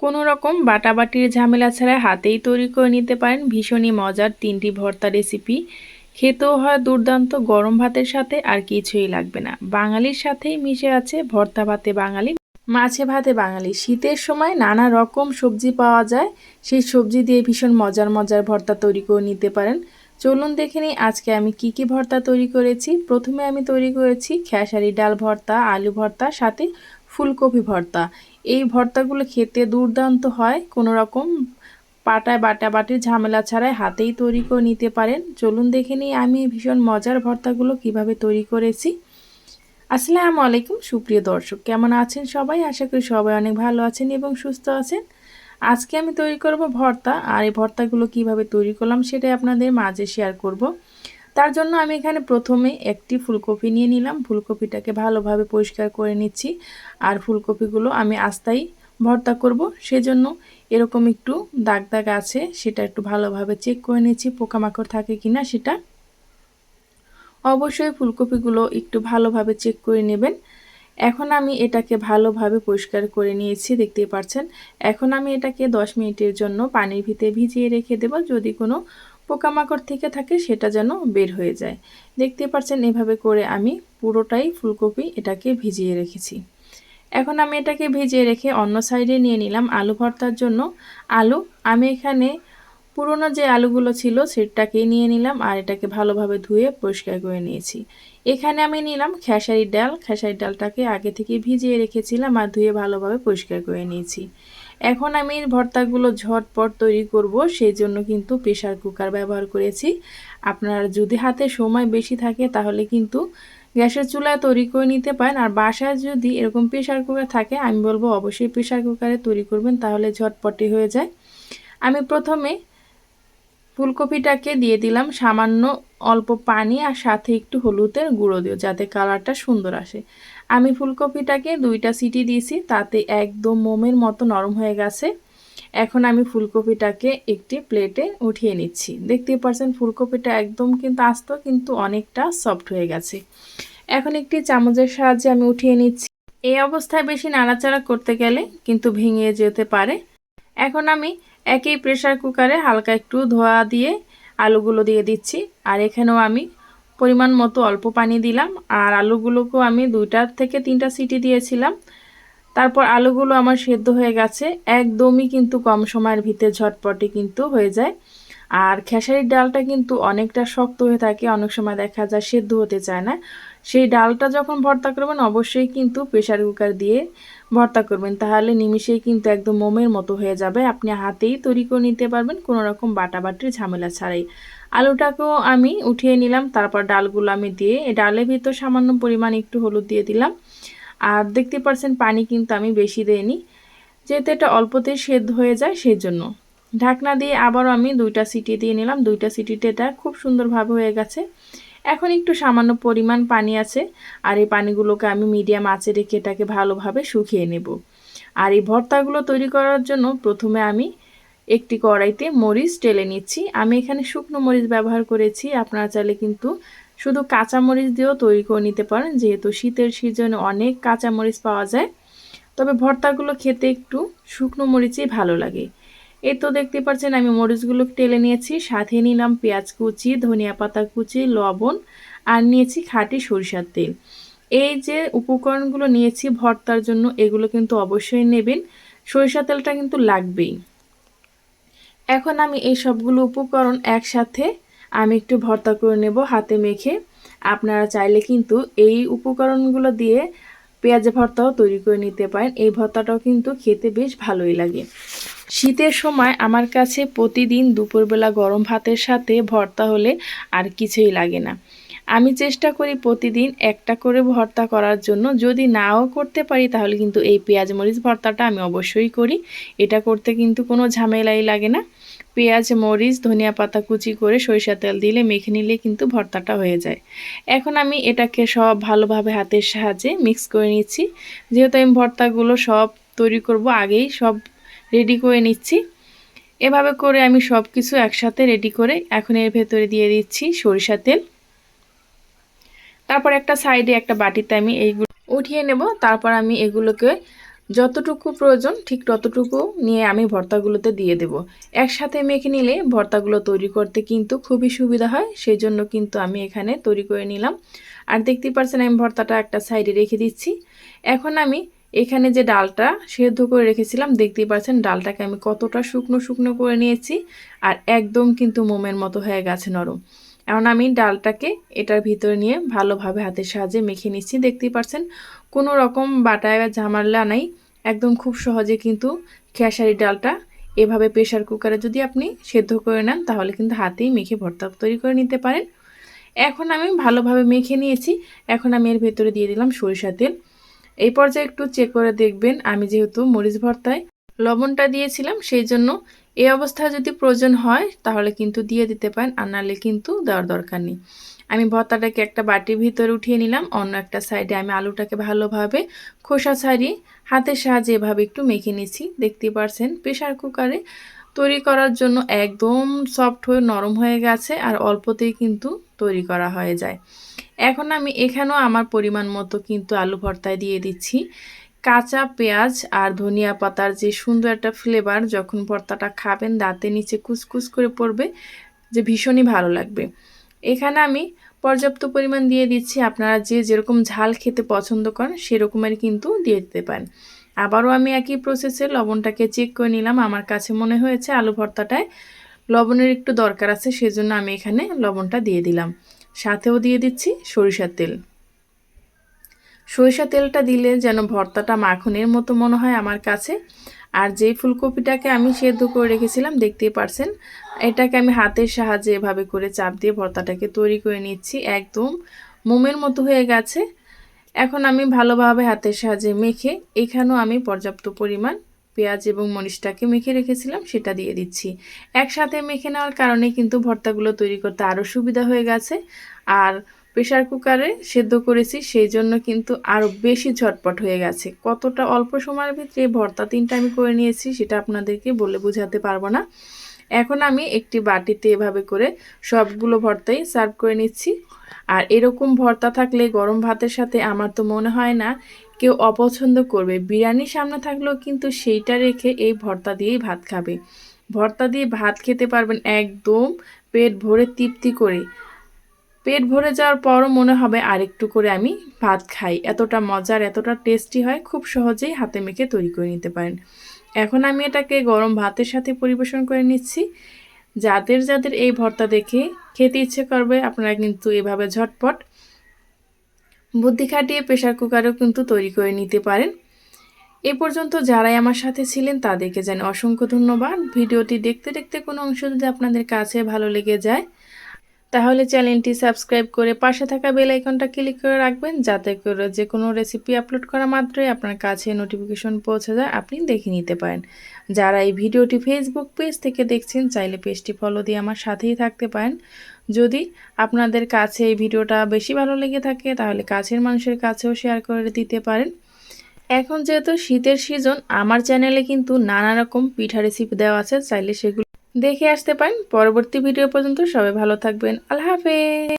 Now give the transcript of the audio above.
কোনো রকম বাটাবাটির ঝামেলা ছাড়া হাতেই তৈরি করে নিতে পারেন ভীষণই মজার 3টি ভর্তা রেসিপি। খেতেও হয় দুর্দান্ত, গরম ভাতের সাথে আর কিছুই লাগবে না। বাঙালির সাথেই মিশে আছে ভর্তা ভাতে বাঙালি, মাছে ভাতে বাঙালি। শীতের সময় নানা রকম সবজি পাওয়া যায়, সেই সবজি দিয়ে ভীষণ মজার মজার ভর্তা তৈরি করে নিতে পারেন। চলুন দেখে নিই আজকে আমি কি কি ভর্তা তৈরি করেছি। প্রথমে আমি তৈরি করেছি খেসারি ডাল ভর্তা, আলু ভর্তা, সাথে ফুলকপি ভর্তা। এই ভর্তাগুলো খেতে দুর্দান্ত হয়, কোনো রকম পাটায় বাটাবাটির ঝামেলা ছাড়াই হাতেই তৈরি করে নিতে পারেন। চলুন দেখে নিই আমি ভীষণ মজার ভর্তাগুলো কিভাবে তৈরি করেছি। আসসালামু আলাইকুম সুপ্রিয় দর্শক, কেমন আছেন সবাই? আশা করি সবাই অনেক ভালো আছেন এবং সুস্থ আছেন। আজকে আমি তৈরি করব ভর্তা, আর এই ভর্তাগুলো কিভাবে তৈরি করলাম সেটাই আপনাদের মাঝে শেয়ার করব। তার জন্য আমি এখানে প্রথমে একটি ফুলকপি নিয়ে নিলাম। ফুলকপিটাকে ভালোভাবে পরিষ্কার করে নিচ্ছি। আর ফুলকপিগুলো আমি আস্তাই ভর্তা করব, সেজন্য এরকম একটু দাগ দাগ আছে, সেটা একটু ভালোভাবে চেক করে নিচ্ছি পোকামাকড় থাকে কিনা সেটা। অবশ্যই ফুলকপিগুলো একটু ভালোভাবে চেক করে নেবেন। এখন আমি এটাকে ভালোভাবে পরিষ্কার করে নিয়েছি, দেখতেই পাচ্ছেন। এখন আমি এটাকে 10 মিনিটের জন্য পানির ভিতরে ভিজিয়ে রেখে দেব, যদি কোনো পোকামাকড় থেকে থাকে সেটা যেন বের হয়ে যায়। দেখতে পাচ্ছেন এভাবে করে আমি পুরোটাই ফুলকপি এটাকে ভিজিয়ে রেখেছি। এখন আমি এটাকে ভিজিয়ে রেখে অন্য সাইডে নিয়ে নিলাম আলু ভর্তার জন্য আলু। আমি এখানে পুরনো যে আলুগুলো ছিল সেটাকেই নিয়ে নিলাম, আর এটাকে ভালোভাবে ধুয়ে পরিষ্কার করে নিয়েছি। এখানে আমি নিলাম খেসারির ডাল। খেসারির ডালটাকে আগে থেকে ভিজিয়ে রেখেছিলাম আর ধুয়ে ভালোভাবে পরিষ্কার করে নিয়েছি। এখন আমি ভর্তাগুলো ঝটপট তৈরি করব, সেই জন্য কিন্তু প্রেসার কুকার ব্যবহার করেছি। আপনার যদি হাতে সময় বেশি থাকে তাহলে কিন্তু গ্যাসের চুলায় তৈরি করে নিতে পারেন, আর বাসায় যদি এরকম প্রেসার কুকার থাকে আমি বলবো অবশ্যই প্রেসার কুকারে তৈরি করবেন, তাহলে ঝটপটে হয়ে যায়। আমি প্রথমে ফুলকপিটাকে দিয়ে দিলাম সামান্য অল্প পানি আর সাথে একটু হলুদের গুঁড়ো দিও, যাতে কালারটা সুন্দর আসে। আমি ফুলকপিটাকে 2টা সিটি দিয়েছি, তাতে একদম মোমের মতো নরম হয়ে গেছে। এখন আমি ফুলকপিটাকে একটি প্লেটে উঠিয়ে নিচ্ছি। দেখতেই পাচ্ছেন ফুলকপিটা একদম কিন্তু আস্ত, কিন্তু অনেকটা সফট হয়ে গেছে। এখন একটি চামচের সাহায্যে আমি উঠিয়ে নিচ্ছি। এই অবস্থায় বেশি নাড়াচাড়া করতে গেলে কিন্তু ভেঙে যেতে পারে। এখন আমি একই প্রেসার কুকারে হালকা একটু ধোয়া দিয়ে আলুগুলো দিয়ে দিচ্ছি, আর এখানেও আমি পরিমাণ মতো অল্প পানি দিলাম। আর আলুগুলোকেও আমি 2টা থেকে 3টা সিটি দিয়েছিলাম। তারপর আলুগুলো আমার সেদ্ধ হয়ে গেছে, একদমই কিন্তু কম সময়ের ভিতরে ঝটপটে কিন্তু হয়ে যায়। আর খেসারির ডালটা কিন্তু অনেকটা শক্ত হয়ে থাকে, অনেক সময় দেখা যায় সেদ্ধ হতে চায় না। সেই ডালটা যখন ভর্তা করবেন অবশ্যই কিন্তু প্রেসার কুকার দিয়ে ভর্তা করবেন, তাহলে নিমিষেই কিন্তু একদম মোমের মতো হয়ে যাবে। আপনি হাতেই তৈরি করে নিতে পারবেন কোনো রকম বাটাবাটির ঝামেলা ছাড়াই। আলুটাকেও আমি উঠিয়ে নিলাম, তারপর ডালগুলো আমি দিয়ে এই ডালের ভিতর সামান্য পরিমাণ একটু হলুদ দিয়ে দিলাম। আর দেখতে পাচ্ছেন পানি কিন্তু আমি বেশি দেইনি, যেহেতু এটা অল্পতেই সেদ্ধ হয়ে যায় সেই জন্য। ঢাকনা দিয়ে আবারও আমি 2টা সিটি দিয়ে নিলাম। 2টা সিটিতে এটা খুব সুন্দরভাবে হয়ে গেছে। এখন একটু সামান্য পরিমাণ পানি আছে, আর এই পানিগুলোকে আমি মিডিয়াম আঁচে রেখে এটাকে ভালোভাবে শুকিয়ে নেব। আর এই ভর্তাগুলো তৈরি করার জন্য প্রথমে আমি একটি কড়াইতে মরিচ টেলে নিচ্ছি। আমি এখানে শুকনো মরিচ ব্যবহার করেছি, আপনারা চাইলে কিন্তু শুধু কাঁচা মরিচ দিয়েও তৈরি করে নিতে পারেন, যেহেতু শীতের সিজনে অনেক কাঁচা মরিচ পাওয়া যায়। তবে ভর্তাগুলো খেতে একটু শুকনো মরিচই ভালো লাগে। এই তো দেখতে পাচ্ছেন আমি মরিচগুলো টেলে নিয়েছি, সাথে নিলাম পেঁয়াজ কুচি, ধনিয়া পাতা কুচি, লবণ, আর নিয়েছি খাঁটি সরিষার তেল। এই যে উপকরণগুলো নিয়েছি ভর্তার জন্য, এগুলো কিন্তু অবশ্যই নেবেন, সরিষা তেলটা কিন্তু লাগবেই। এখন আমি এই সবগুলো উপকরণ একসাথে আমি একটু ভর্তা করে নেব হাতে মেখে। আপনারা চাইলে কিন্তু এই উপকরণগুলো দিয়ে পেঁয়াজ ভর্তাও তৈরি করে নিতে পারেন। এই ভর্তাটাও কিন্তু খেতে বেশ ভালোই লাগে। শীতের সময় আমার কাছে প্রতিদিন দুপুরবেলা গরম ভাতের সাথে ভর্তা হলে আর কিছুই লাগে না। আমি চেষ্টা করি প্রতিদিন একটা করে ভর্তা করার জন্য, যদি নাও করতে পারি তাহলে কিন্তু এই পেঁয়াজ মরিচ ভর্তাটা আমি অবশ্যই করি। এটা করতে কিন্তু কোনো ঝামেলাই লাগে না। পেঁয়াজ মরিচ ধনিয়া পাতা কুচি করে সরিষা তেল দিলে মেখে নিলে কিন্তু ভর্তাটা হয়ে যায়। এখন আমি এটাকে সব ভালোভাবে হাতের সাহায্যে মিক্স করে নিচ্ছি। যেহেতু আমি ভর্তাগুলো সব তৈরি করব আগেই সব রেডি করে নিচ্ছি। এভাবে করে আমি সব কিছু একসাথে রেডি করে এখন এর ভেতরে দিয়ে দিচ্ছি সরিষা তেল। তারপর একটা সাইডে একটা বাটিতে আমি এইগুলো উঠিয়ে নেব। তারপর আমি এগুলোকে যতটুকু প্রয়োজন ঠিক ততটুকু নিয়ে আমি ভর্তাগুলোতে দিয়ে দেব। একসাথে মেখে নিলে ভর্তাগুলো তৈরি করতে কিন্তু খুবই সুবিধা হয়, সেই জন্য কিন্তু আমি এখানে তৈরি করে নিলাম। আর দেখতেই পাচ্ছেন আমি ভর্তাটা একটা সাইডে রেখে দিচ্ছি। এখন আমি এখানে যে ডালটা সেদ্ধ করে রেখেছিলাম, দেখতেই পাচ্ছেন ডালটাকে আমি কতটা শুকনো শুকনো করে নিয়েছি আর একদম কিন্তু মোমের মতো হয়ে গেছে নরম। এখন আমি ডালটাকে এটার ভিতরে নিয়ে ভালোভাবে হাতের সাহায্যে মেখে নিচ্ছি। দেখতেই পাচ্ছেন কোনো রকম বাটায় ঝামেলা নাই, একদম খুব সহজে কিন্তু খেসারি ডালটা এভাবে প্রেশার কুকারে যদি আপনি সেদ্ধ করে নেন তাহলে কিন্তু হাতেই মেখে ভর্তা তৈরি করে নিতে পারেন। এখন আমি ভালোভাবে মেখে নিয়েছি। এখন আমি এর ভেতরে দিয়ে দিলাম সরিষার তেল। এই পর্যায়ে একটু চেক করে দেখবেন, আমি যেহেতু মরিচ ভর্তায় লবণটা দিয়েছিলাম সেই জন্য এই অবস্থায় যদি প্রয়োজন হয় তাহলে কিন্তু দিয়ে দিতে পারেন, আর নাহলে কিন্তু দেওয়ার দরকার নেই। আমি ভর্তাটাকে একটা বাটির ভিতরে উঠিয়ে নিলাম। অন্য একটা সাইডে আমি আলুটাকে ভালোভাবে খোসা ছাড়িয়ে হাতের সাহায্যে এভাবে একটু মেখে নিচ্ছি। দেখতেই পারছেন প্রেশার কুকারে তৈরি করার জন্য একদম সফট হয়ে নরম হয়ে গেছে আর অল্পতেই কিন্তু তৈরি করা হয়ে যায়। এখন আমি এখানেও আমার পরিমাণ মতো কিন্তু আলু ভর্তায় দিয়ে দিচ্ছি কাঁচা পেঁয়াজ আর ধনিয়া পাতার যে সুন্দর একটা ফ্লেভার, যখন ভর্তাটা খাবেন দাঁতে নিচে কুচকুচ করে পড়বে, যে ভীষণই ভালো লাগবে। এখানে আমি পর্যাপ্ত পরিমাণ দিয়ে দিচ্ছি, আপনারা যে যেরকম ঝাল খেতে পছন্দ করেন সেরকমের কিন্তু দিয়ে দিতে পারেন। আবারও আমি একই প্রসেসে লবণটাকে চেক করে নিলাম। আমার কাছে মনে হয়েছে আলু ভর্তাটায় লবণের একটু দরকার আছে, সেজন্য আমি এখানে লবণটা দিয়ে দিলাম। সাথেও দিয়ে দিচ্ছি সরিষার তেল। সরিষা তেলটা দিলে যেন ভর্তাটা মাখনের মতো মনে হয় আমার কাছে। আর যেই ফুলকপিটাকে আমি সেদ্ধ করে রেখেছিলাম দেখতেই পারছেন, এটাকে আমি হাতের সাহায্যে এভাবে করে চাপ দিয়ে ভর্তাটাকে তৈরি করে নিচ্ছি, একদম মোমের মতো হয়ে গেছে। এখন আমি ভালোভাবে হাতের সাহায্যে মেখে এখানেও আমি পর্যাপ্ত পরিমাণ পেঁয়াজ এবং মরিচটাকে মেখে রেখেছিলাম সেটা দিয়ে দিচ্ছি। একসাথে মেখে নেওয়ার কারণে কিন্তু ভর্তাগুলো তৈরি করতে আরও সুবিধা হয়ে গেছে। আর প্রেশার কুকারে সেদ্ধ করেছি সেই জন্য কিন্তু আরও বেশি ঝটপট হয়ে গেছে। কতটা অল্প সময়ের ভিতরে ভর্তা 3টা আমি করে নিয়েছি সেটা আপনাদেরকে বলে বোঝাতে পারবো না। এখন আমি একটি বাটিতে এভাবে করে সবগুলো ভর্তাই সার্ভ করে নিচ্ছি। আর এরকম ভর্তা থাকলে গরম ভাতের সাথে আমার তো মনে হয় না কেউ অপছন্দ করবে। বিরিয়ানির সামনে থাকলেও কিন্তু সেইটা রেখে এই ভর্তা দিয়েই ভাত খাবে। ভর্তা দিয়ে ভাত খেতে পারবেন একদম পেট ভরে তৃপ্তি করে। পেট ভরে যাওয়ার পরও মনে হবে আরেকটু করে আমি ভাত খাই, এতটা মজার এতটা টেস্টি হয়। খুব সহজেই হাতে মেখে তৈরি করে নিতে পারেন। এখন আমি এটাকে গরম ভাতের সাথে পরিবেশন করে নিচ্ছি। যাদের যাদের এই ভর্তা দেখে খেতে ইচ্ছে করবে আপনারা কিন্তু এভাবে ঝটপট বুদ্ধি খাটিয়ে প্রেশার কুকারেও কিন্তু তৈরি করে নিতে পারেন। এ পর্যন্ত যারাই আমার সাথে ছিলেন তাদেরকে জানাই অসংখ্য ধন্যবাদ। ভিডিওটি দেখতে দেখতে কোনো অংশ যদি আপনাদের কাছে ভালো লেগে যায় তাহলে চ্যানেলটি সাবস্ক্রাইব করে পাশে থাকা বেল আইকনটা ক্লিক করে রাখবেন, যাতে করে যে কোনো রেসিপি আপলোড করা মাত্রই আপনার কাছে নোটিফিকেশন পৌঁছে যায়, আপনি দেখে নিতে পারেন। যারা এই ভিডিওটি ফেসবুক পেজ থেকে দেখছেন চাইলে পেজটি ফলো দিয়ে আমার সাথেই থাকতে পারেন। যদি আপনাদের কাছে এই ভিডিওটা বেশি ভালো লেগে থাকে তাহলে কাছের মানুষের কাছেও শেয়ার করে দিতে পারেন। এখন যেহেতু শীতের সিজন, আমার চ্যানেলে কিন্তু নানা রকম পিঠা রেসিপি দেওয়া আছে, চাইলে সেগুলো দেখে আসতে পারেন। পরবর্তী ভিডিও পর্যন্ত সবাই ভালো থাকবেন। আল্লাহ হাফেজ।